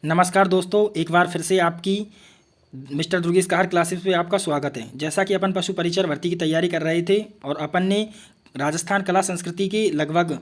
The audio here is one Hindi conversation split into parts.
नमस्कार दोस्तों, एक बार फिर से आपकी मिस्टर दुर्गेश कहार क्लासेस पे आपका स्वागत है। जैसा कि अपन पशु परिचर भर्ती की तैयारी कर रहे थे और अपन ने राजस्थान कला संस्कृति के लगभग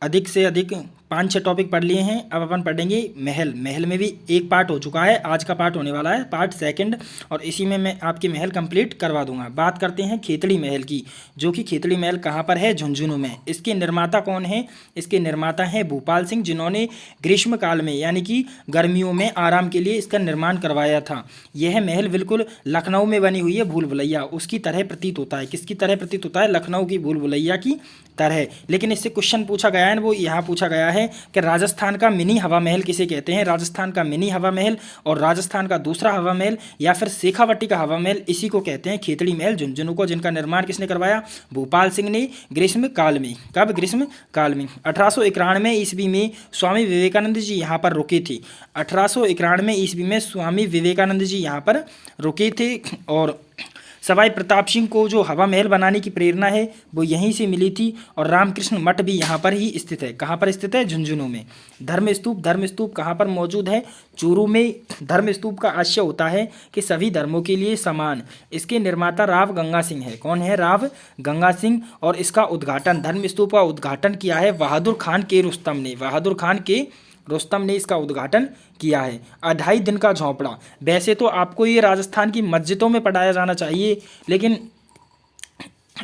अधिक से अधिक 5-6 टॉपिक पढ़ लिए हैं। अब अपन पढ़ेंगे महल। महल में भी एक पार्ट हो चुका है, आज का पार्ट होने वाला है पार्ट सेकंड, और इसी में मैं आपकी महल कंप्लीट करवा दूंगा। बात करते हैं खेतड़ी महल की, जो कि खेतड़ी महल कहाँ पर है? झुंझुनू में। इसके निर्माता कौन है? इसके निर्माता हैं भूपाल सिंह, जिन्होंने ग्रीष्म काल में यानी कि गर्मियों में आराम के लिए इसका निर्माण करवाया था। यह महल बिल्कुल लखनऊ में बनी हुई है, भूल भुलैया उसकी तरह प्रतीत होता है। किसकी तरह प्रतीत होता है? लखनऊ की भूल भुलैया की तरह। लेकिन इससे क्वेश्चन पूछा गया है, वो यहाँ पूछा गया है कि राजस्थान का मिनी हवा महल किसे कहते हैं? राजस्थान का मिनी हवा महल और राजस्थान का दूसरा हवा महल या फिर शेखावटी का हवा महल, इसी को कहते हैं खेतड़ी महल झुंझुनू को, जिनका निर्माण किसने करवाया? भूपाल सिंह ने ग्रीष्म काल में। कब? ग्रीष्म काल में। 1891 ईस्वी में स्वामी विवेकानंद जी यहाँ पर रुके थे। 1891 ईस्वी में स्वामी विवेकानंद जी यहाँ पर रुके थे और सवाई प्रताप सिंह को जो हवा महल बनाने की प्रेरणा है वो यहीं से मिली थी। और रामकृष्ण मठ भी यहाँ पर ही स्थित है। कहाँ पर स्थित है? झुंझुनू में। धर्म स्तूप कहाँ पर मौजूद है? चूरू में। धर्म स्तूप का आशय होता है कि सभी धर्मों के लिए समान। इसके निर्माता राव गंगा सिंह है। कौन है? राव गंगा सिंह। और इसका उद्घाटन, धर्म स्तूप का उद्घाटन किया है बहादुर खान के रुस्तम ने। बहादुर खान के रुस्तम ने इसका उद्घाटन किया है। 2.5 दिन का झोंपड़ा। वैसे तो आपको ये राजस्थान की मस्जिदों में पढ़ाया जाना चाहिए, लेकिन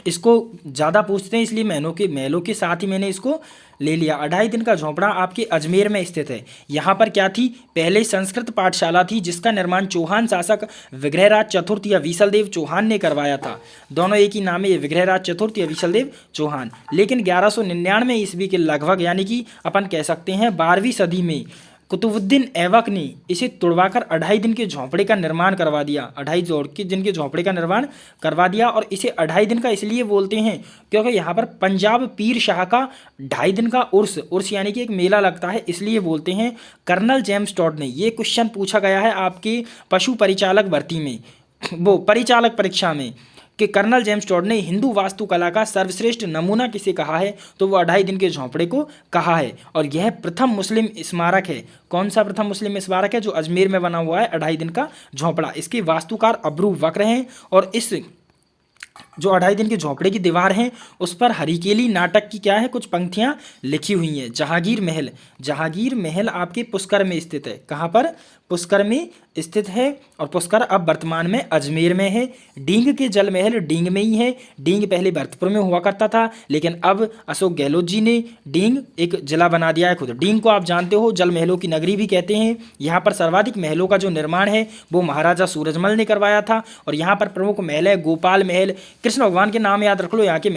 इसको ज़्यादा पूछते हैं, इसलिए महलों के साथ ही मैंने इसको ले लिया। 2.5 दिन का झोंपड़ा आपके अजमेर में स्थित है। यहाँ पर क्या थी? पहले संस्कृत पाठशाला थी, जिसका निर्माण चौहान शासक विग्रहराज चतुर्थ या विशलदेव चौहान ने करवाया था। दोनों एक ही नाम है, विग्रहराज चतुर्थ या विशलदेव चौहान। लेकिन 1199 ईस्वी के लगभग, यानी कि अपन कह सकते हैं 12वीं सदी में, कुतुबुद्दीन ऐबक ने इसे तुड़वाकर 2.5 दिन के झोंपड़े का निर्माण करवा दिया। 2.5 दिन के झोंपड़े का निर्माण करवा दिया। और इसे 2.5 दिन का इसलिए बोलते हैं क्योंकि यहाँ पर पंजाब पीर शाह का 2.5 दिन का उर्स यानी कि एक मेला लगता है, इसलिए बोलते हैं। कर्नल जेम्स टॉड ने, ये क्वेश्चन पूछा गया है आपके पशु परिचालक भर्ती में, वो परिचालक परीक्षा में, कि कर्नल जेम्स टॉड ने हिंदू वास्तुकला का सर्वश्रेष्ठ नमूना किसे कहा है? तो वो 2.5 दिन के झोंपड़े को कहा है। और यह प्रथम मुस्लिम स्मारक है। कौन सा प्रथम मुस्लिम स्मारक है? जो अजमेर में बना हुआ है 2.5 दिन का झोंपड़ा। इसके वास्तुकार अब्रू बकर हैं। और इस जो 2.5 दिन के झोंपड़े की दीवार है उस पर हरिकेली नाटक की क्या है, कुछ पंक्तियां लिखी हुई हैं। जहांगीर महल आपके पुष्कर में स्थित है। कहाँ पर? पुष्कर में स्थित है। और पुष्कर अब वर्तमान में अजमेर में है। डींग के जल महल डींग में ही है। डींग पहले भरतपुर में हुआ करता था, लेकिन अब अशोक गहलोत जी ने डींग एक जिला बना दिया है खुद। डींग को आप जानते हो जल महलों की नगरी भी कहते हैं। यहाँ पर सर्वाधिक महलों का जो निर्माण है वो महाराजा सूरजमल ने करवाया था। और यहाँ पर प्रमुख महल है गोपाल महल। कृष्ण भगवान के नाम याद रख लो, यहाँ के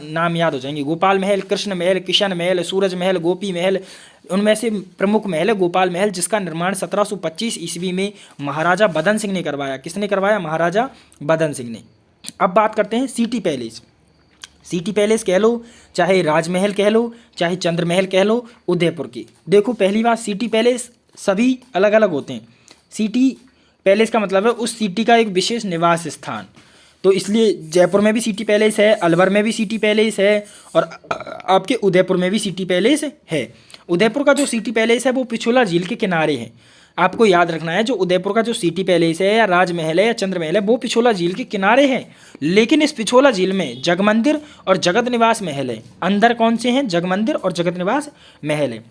नाम याद हो जाएंगे। गोपाल महल, कृष्ण महल, किशन महल, सूरज महल, गोपी महल, उनमें से प्रमुख महल है गोपाल महल, जिसका निर्माण 1725 ईस्वी में महाराजा बदन सिंह ने करवाया। किसने करवाया? महाराजा बदन सिंह ने। अब बात करते हैं सिटी पैलेस। सिटी पैलेस कह लो, चाहे राजमहल कह लो, चाहे चंद्रमहल कह लो, उदयपुर की। देखो, पहली बात, सिटी पैलेस सभी अलग अलग होते हैं। सिटी पैलेस का मतलब है उस सिटी का एक विशेष निवास स्थान। तो इसलिए जयपुर में भी सिटी पैलेस है, अलवर में भी सिटी पैलेस है, और आपके उदयपुर में भी सिटी पैलेस है। उदयपुर का जो सिटी पैलेस है वो पिछोला झील के किनारे है। आपको याद रखना है, जो उदयपुर का जो सिटी पैलेस है या राजमहल है या चंद्रमहल है वो पिछोला झील के किनारे है। लेकिन इस पिछोला झील में जगमंदिर और जगत निवास महल है। अंदर कौन से हैं? जगमंदिर और जगत निवास महल है।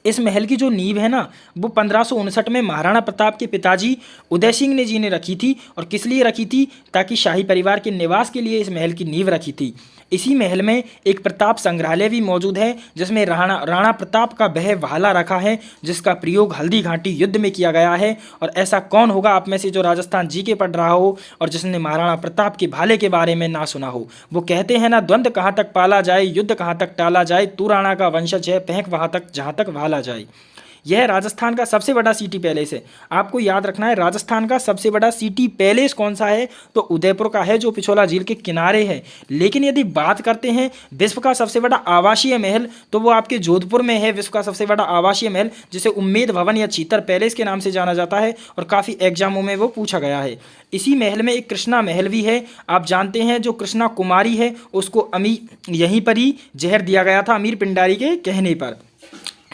इस महल की जो नींव है ना, वो 1559 में महाराणा प्रताप के पिताजी उदय सिंह जी ने रखी थी। और किस लिए रखी थी? ताकि शाही परिवार के निवास के लिए इस महल की नींव रखी थी। इसी महल में एक प्रताप संग्रहालय भी मौजूद है, जिसमें राणा प्रताप का वह भाला रखा है, जिसका प्रयोग हल्दी घाटी युद्ध में किया गया है। और ऐसा कौन होगा आप में से जो राजस्थान जी के पढ़ रहा हो और जिसने महाराणा प्रताप के भाले के बारे में ना सुना हो? वो कहते हैं ना, द्वंद्व कहाँ तक पाला जाए, युद्ध कहाँ तक टाला जाए, तू राणा का वंशज है, फेंक वहाँ तक जहाँ तक भाला जाए। यह राजस्थान का सबसे बड़ा सिटी पैलेस है। आपको याद रखना है, राजस्थान का सबसे बड़ा सिटी पैलेस कौन सा है? तो उदयपुर का है, जो पिछोला झील के किनारे है। लेकिन यदि बात करते हैं विश्व का सबसे बड़ा आवासीय महल, तो वो आपके जोधपुर में है। विश्व का सबसे बड़ा आवासीय महल, जिसे उम्मेद भवन या चीतर पैलेस के नाम से जाना जाता है, और काफ़ी एग्जामों में वो पूछा गया है। इसी महल में एक कृष्णा महल भी है। आप जानते हैं जो कृष्णा कुमारी है उसको यहीं पर ही जहर दिया गया था, अमीर पिंडारी के कहने पर।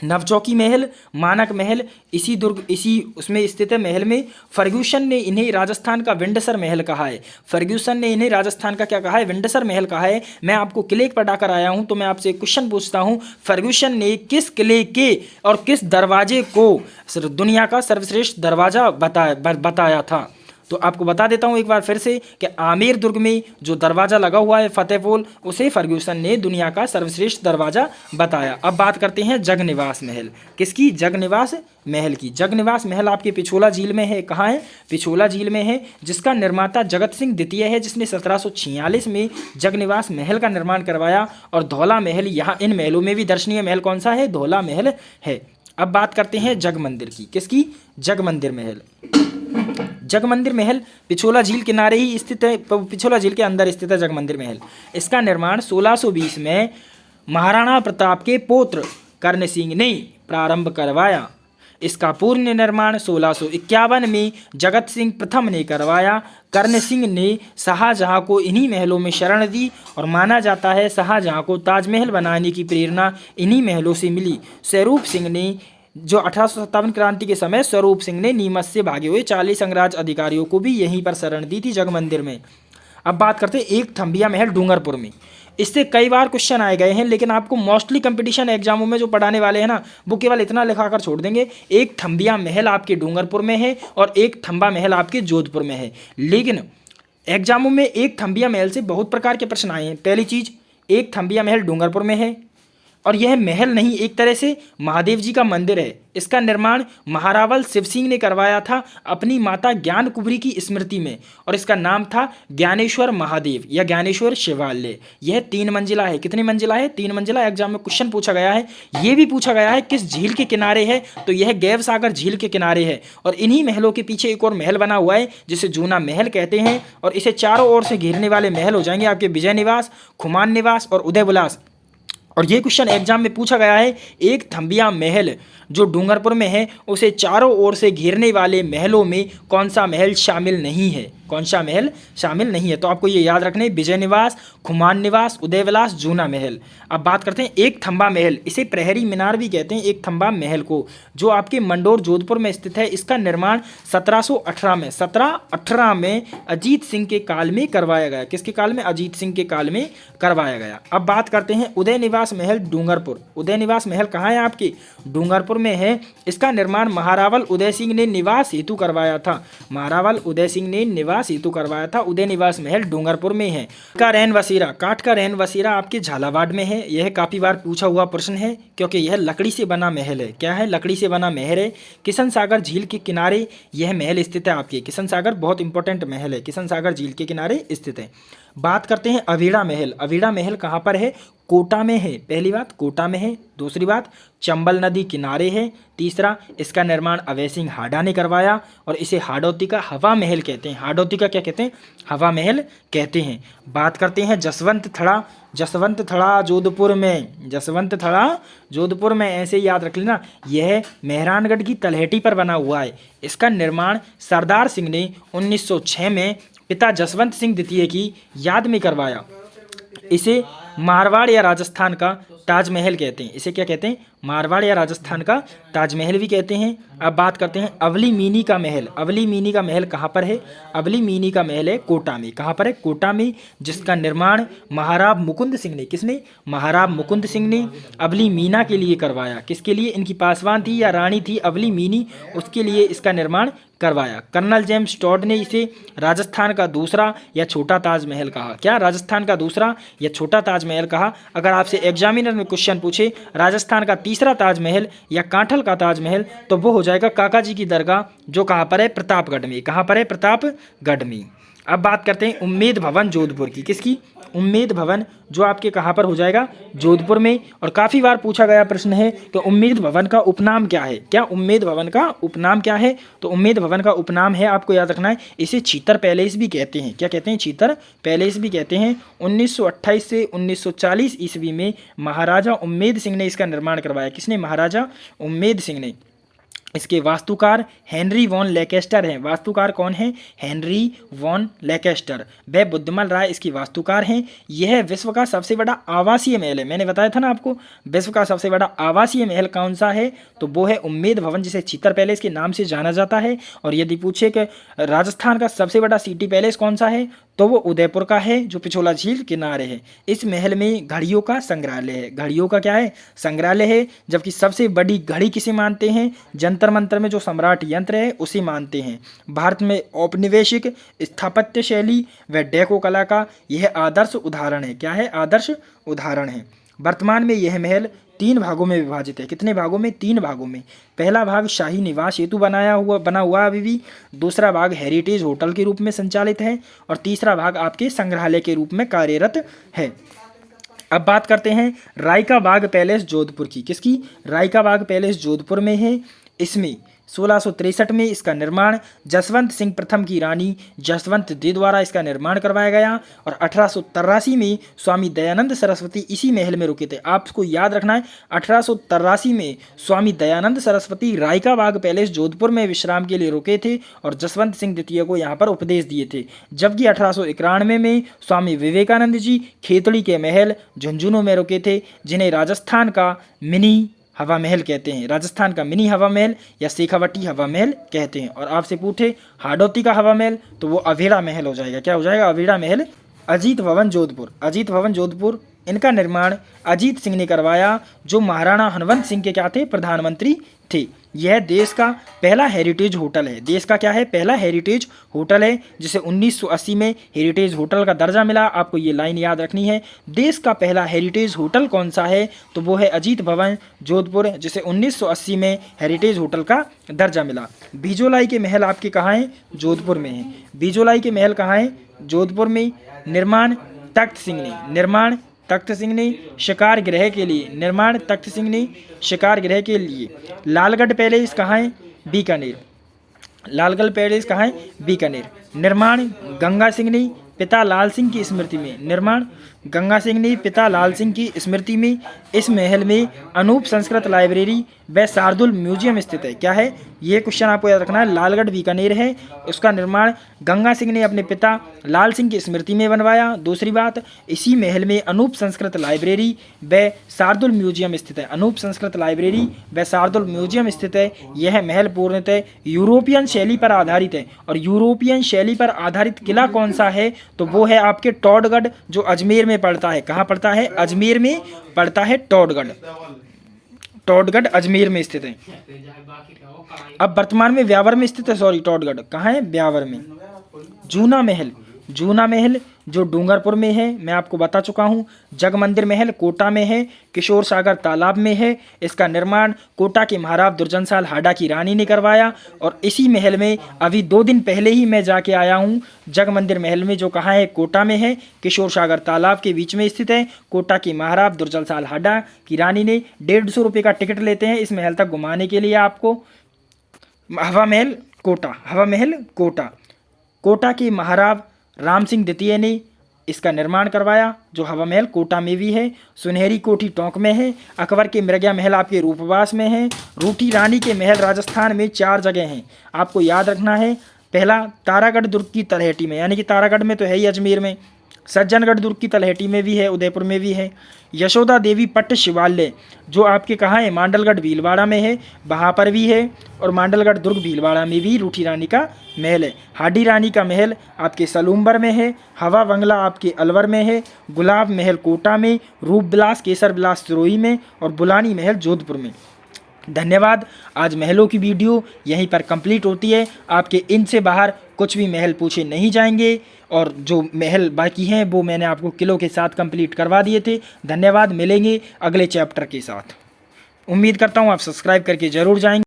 नवचौकी महल, मानक महल, इसी दुर्ग इसी उसमें स्थित है महल में। फर्ग्यूसन ने इन्हें राजस्थान का विंडसर महल कहा है। फर्ग्यूसन ने इन्हें राजस्थान का क्या कहा है? विंडसर महल कहा है। मैं आपको किले पढ़ाकर आया हूं, तो मैं आपसे एक क्वेश्चन पूछता हूं, फर्ग्यूसन ने किस किले के और किस दरवाजे को दुनिया का सर्वश्रेष्ठ दरवाजा बताया था? तो आपको बता देता हूं एक बार फिर से कि आमेर दुर्ग में जो दरवाज़ा लगा हुआ है फतेहपोल, उसे फर्ग्यूसन ने दुनिया का सर्वश्रेष्ठ दरवाज़ा बताया। अब बात करते हैं जगनिवास महल। किसकी? जगनिवास महल की। जगनिवास महल आपके पिछोला झील में है। कहाँ है? पिछोला झील में है, जिसका निर्माता जगत सिंह द्वितीय है, जिसने 1746 में जगनिवास महल का निर्माण करवाया। और धौला महल, यहाँ इन महलों में भी दर्शनीय महल कौन सा है? धौला महल है। अब बात करते हैं जग मंदिर की। किसकी? जग मंदिर महल। जग मंदिर महल पिछोला झील किनारे ही स्थित है, पिछोला झील के अंदर स्थित है जग मंदिर महल। इसका निर्माण 1620 में महाराणा प्रताप के पुत्र कर्ण सिंह ने प्रारंभ करवाया। इसका पूर्ण निर्माण 1651 में जगत सिंह प्रथम ने करवाया। कर्ण सिंह ने शाहजहां को इन्हीं महलों में शरण दी और माना जाता है शाहजहां को ताजमहल बनाने की प्रेरणा इन्हीं महलों से मिली। स्वरूप सिंह ने जो 1857 क्रांति के समय स्वरूप सिंह ने नीमच से भागे हुए 40 अंग्रेज अधिकारियों को भी यहीं पर शरण दी थी, जग मंदिर में। अब बात करते हैं एक थंबिया महल डूंगरपुर में। इससे कई बार क्वेश्चन आए गए हैं, लेकिन आपको मोस्टली कंपटीशन एग्जामों में जो पढ़ाने वाले हैं ना, वो केवल इतना लिखाकर छोड़ देंगे, एक थंबिया महल आपके डूंगरपुर में है और एक थंबा महल आपके जोधपुर में है। लेकिन एग्जामों में एक थंबिया महल से बहुत प्रकार के प्रश्न आए हैं। पहली चीज़, एक थंबिया महल डूंगरपुर में है और यह महल नहीं, एक तरह से महादेव जी का मंदिर है। इसका निर्माण महारावल शिव सिंह ने करवाया था अपनी माता ज्ञान कुबरी की स्मृति में, और इसका नाम था ज्ञानेश्वर महादेव या ज्ञानेश्वर शिवालय। यह 3 मंजिला है। कितनी मंजिला है? 3 मंजिला। एग्जाम में क्वेश्चन पूछा गया है। ये भी पूछा गया है किस झील के किनारे है, तो यह गैव सागर झील के किनारे है। और इन्हीं महलों के पीछे एक और महल बना हुआ है जिसे जूना महल कहते हैं, और इसे चारों ओर से घेरने वाले महल हो जाएंगे आपके विजय निवास, खुमान निवास और उदय विलास। और ये क्वेश्चन एग्जाम में पूछा गया है, एक थंबिया महल जो डूंगरपुर में है उसे चारों ओर से घेरने वाले महलों में कौन सा महल शामिल नहीं है? कौन सा महल शामिल नहीं है? तो आपको ये याद रखने, विजय निवास, खुमान निवास, उदय विलास, जूना महल। अब बात करते हैं एक थंबा महल। इसे प्रहरी मीनार भी कहते हैं, एक थंबा महल को, जो आपके मंडोर जोधपुर में स्थित है। इसका निर्माण 1718 में अजीत सिंह के काल में करवाया गया। किसके काल में? अजीत सिंह के काल में करवाया गया। अब बात करते हैं उदय निवास महल डूंगरपुर। उदय निवास महल कहाँ है? आपके डूंगरपुर में है। इसका निर्माण महारावल उदय सिंह ने निवास हेतु करवाया था। महारावल उदय सिंह ने निवास हेतु करवाया था। उदय निवास महल डूंगरपुर में है। का रैन बसेरा, काठ का रैन बसेरा आपके झालावाड़ में है। यह काफी बार पूछा हुआ प्रश्न है क्योंकि यह लकड़ी से बना महल है। क्या है? लकड़ी से बना महल है। किशन सागर झील के किनारे यह महल स्थित है आपके। किशन सागर बहुत इंपॉर्टेंट महल है, किशन सागर झील के किनारे स्थित है। बात करते हैं अवेड़ा महल। अवेड़ा महल कहाँ पर है? कोटा में है। पहली बात कोटा में है। दूसरी बात चंबल नदी किनारे है। तीसरा, इसका निर्माण अभय सिंह हाडा ने करवाया और इसे हाड़ौती का हवा महल कहते हैं। हाड़ौती का क्या कहते हैं? हवा महल कहते हैं। बात करते हैं जसवंत थड़ा। जसवंत थड़ा जोधपुर में, जसवंत थड़ा जोधपुर में, ऐसे ही याद रख लेना। यह मेहरानगढ़ की तलहटी पर बना हुआ है। इसका निर्माण सरदार सिंह ने 1906 में पिता जसवंत सिंह द्वितीय की याद में करवाया। इसे मारवाड़ या राजस्थान का ताजमहल कहते हैं। इसे क्या कहते हैं? मारवाड़ या राजस्थान का ताजमहल भी कहते हैं। अब बात करते हैं अवली मीनी का महल। अवली मीनी का महल कहाँ पर है? अवली मीनी का महल है कोटा में। कहाँ पर है? कोटा में, जिसका निर्माण महाराव मुकुंद सिंह ने, किसने? महाराव मुकुंद सिंह ने अवली मीना के लिए करवाया। किसके लिए? इनकी पासवान थी या रानी थी अवली मीनी, उसके लिए इसका निर्माण करवाया। कर्नल जेम्स टॉड ने इसे राजस्थान का दूसरा या छोटा ताजमहल कहा। क्या? राजस्थान का दूसरा या छोटा ताजमहल कहा। अगर आपसे एग्जामिनर में क्वेश्चन पूछे राजस्थान का तीसरा ताजमहल या कांठल का ताजमहल, तो वो हो जाएगा काका जी की दरगाह, जो कहाँ पर है? प्रतापगढ़ में। कहाँ पर है? प्रतापगढ़ में। अब बात करते हैं उम्मेद भवन जोधपुर की। किसकी? उम्मेद भवन, जो आपके कहाँ पर हो जाएगा? जोधपुर में। और काफ़ी बार पूछा गया प्रश्न है कि उम्मेद भवन का उपनाम क्या है? क्या उम्मेद भवन का उपनाम क्या है? तो उम्मेद भवन का उपनाम है, आपको याद रखना है, इसे छीतर पैलेस भी कहते हैं। क्या कहते हैं? छीतर पैलेस भी कहते हैं। 1928 से 1940 ईस्वी में महाराजा उम्मेद सिंह ने इसका निर्माण करवाया। किसने? महाराजा उम्मेद सिंह ने। इसके वास्तुकार हेनरी वॉन लेकेस्टर हैं। वास्तुकार कौन है? Henry Vaughan Lanchester. वे बुद्धिमल राय इसकी वास्तुकार हैं। यह विश्व का सबसे बड़ा आवासीय महल है। मैंने बताया था ना आपको, विश्व का सबसे बड़ा आवासीय महल कौन सा है, तो वो है उम्मेद भवन, जिसे चित्तर पैलेस के नाम से जाना जाता है। और यदि पूछे कि राजस्थान का सबसे बड़ा सिटी पैलेस कौन सा है, तो वो उदयपुर का है, जो पिछोला झील किनारे है। इस महल में घड़ियों का संग्रहालय है। घड़ियों का क्या है? संग्रहालय है। जबकि सबसे बड़ी घड़ी किसे मानते हैं? जंतर मंतर में जो सम्राट यंत्र है उसे मानते हैं। भारत में औपनिवेशिक स्थापत्य शैली व डेको कला का यह आदर्श उदाहरण है। क्या है? आदर्श उदाहरण है। वर्तमान में यह महल 3 भागों में विभाजित है। कितने भागों में? 3 भागों में। पहला भाग शाही निवास हेतु बना हुआ अभी भी। दूसरा भाग हेरिटेज होटल के रूप में संचालित है। और तीसरा भाग आपके संग्रहालय के रूप में कार्यरत है। अब बात करते हैं रायका बाग पैलेस जोधपुर की। किसकी? रायका बाग पैलेस जोधपुर में है। इसमें 1663 में इसका निर्माण जसवंत सिंह प्रथम की रानी जसवंत दे द्वारा इसका निर्माण करवाया गया। और 1883 में स्वामी दयानंद सरस्वती इसी महल में रुके थे। आपको याद रखना है, 1883 में स्वामी दयानंद सरस्वती रायका बाग पैलेस जोधपुर में विश्राम के लिए रुके थे और जसवंत सिंह द्वितीय को यहाँ पर उपदेश दिए थे। जबकि 1891 में स्वामी विवेकानंद जी खेतड़ी के महल झुंझुनू में रुके थे, जिन्हें राजस्थान का मिनी हवा महल कहते हैं। राजस्थान का मिनी हवा महल या शेखावटी हवा महल कहते हैं। और आपसे पूछे हाड़ौती का हवा महल, तो वो अभेड़ा महल हो जाएगा। क्या हो जाएगा? अभेड़ा महल। अजीत भवन जोधपुर। अजीत भवन जोधपुर, इनका निर्माण अजीत सिंह ने करवाया, जो महाराणा हनवंत सिंह के क्या थे? प्रधानमंत्री थे। यह देश का पहला हेरिटेज होटल है। देश का क्या है? पहला हेरिटेज होटल है, जिसे 1980 में हेरिटेज होटल का दर्जा मिला। आपको ये लाइन याद रखनी है। देश का पहला हेरिटेज होटल कौन सा है, तो वो है अजीत भवन जोधपुर, जिसे 1980 में हेरिटेज होटल का दर्जा मिला। बीजोलाई के महल आपके कहाँ हैं? जोधपुर में हैं। बीजोलाई के महल कहाँ हैं? जोधपुर में। निर्माण तख्त सिंह ने। निर्माण तख्त सिंह ने शिकार गृह के लिए। निर्माण तख्त सिंह ने शिकार गृह के लिए। लालगढ़ पैलेस कहाँ है? बीकानेर। लालगढ़ पैलेस कहाँ है? बीकानेर। निर्माण गंगा सिंह ने पिता लाल सिंह की स्मृति में। निर्माण गंगा सिंह ने पिता लाल सिंह की स्मृति में। इस महल में अनूप संस्कृत लाइब्रेरी व शार्दुल म्यूजियम स्थित है। क्या है? ये क्वेश्चन आपको याद रखना है। लालगढ़ बीकानेर है। उसका निर्माण गंगा सिंह ने अपने पिता लाल सिंह की स्मृति में बनवाया। दूसरी बात, इसी महल में अनूप संस्कृत लाइब्रेरी व शार्दुल म्यूजियम स्थित है। अनूप संस्कृत लाइब्रेरी व शार्दुल म्यूजियम स्थित है। यह महल पूर्णतः यूरोपियन शैली पर आधारित है। और यूरोपियन शैली पर आधारित किला कौन सा है, तो वो है आपके टॉडगढ़, जो अजमेर में पड़ता है। कहाँ पड़ता है? अजमेर में पड़ता है टॉडगढ़। टॉडगढ़ अजमेर में स्थित है। अब वर्तमान में ब्यावर में स्थित है। सॉरी, टॉडगढ़ कहाँ है? ब्यावर में। जूना महल। जूना महल जो डूंगरपुर में है, मैं आपको बता चुका हूँ। जग मंदिर महल कोटा में है। किशोर सागर तालाब में है। इसका निर्माण कोटा के महाराज दुर्जनसाल हाडा की रानी ने करवाया। और इसी महल में अभी 2 दिन पहले ही मैं जाके आया हूँ। जग मंदिर महल में जो कहाँ है? कोटा में है। किशोर सागर तालाब के बीच में स्थित है। कोटा की महाराज दुर्जनसाल हाडा की रानी ने 150 रुपये का टिकट लेते हैं इस महल तक घुमाने के लिए आपको। हवा महल कोटा। हवा महल कोटा। कोटा के महाराज राम सिंह द्वितीय ने इसका निर्माण करवाया, जो हवा महल कोटा में भी है। सुनहरी कोठी टोंक में है। अकबर के मृग्या महल आपके रूपवास में है। रूठी रानी के महल राजस्थान में 4 जगह हैं, आपको याद रखना है। पहला तारागढ़ दुर्ग की तलहटी में, यानी कि तारागढ़ में तो है ही अजमेर में। सज्जनगढ़ दुर्ग की तलहटी में भी है, उदयपुर में भी है। यशोदा देवी पट्ट शिवालय जो आपके कहाँ है? मांडलगढ़ भीलवाड़ा में है, वहाँ पर भी है। और मांडलगढ़ दुर्ग भीलवाड़ा में भी रूठी रानी का महल है। हाडी रानी का महल आपके सलूम्बर में है। हवा बंगला आपके अलवर में है। गुलाब महल कोटा में। रूप विलास केसर विलास सिरोही में। और बुलानी महल जोधपुर में। धन्यवाद। आज महलों की वीडियो यहीं पर कंप्लीट होती है। आपके इनसे बाहर कुछ भी महल पूछे नहीं जाएंगे। और जो महल बाकी हैं वो मैंने आपको किलो के साथ कंप्लीट करवा दिए थे। धन्यवाद। मिलेंगे अगले चैप्टर के साथ। उम्मीद करता हूँ आप सब्सक्राइब करके ज़रूर जाएंगे।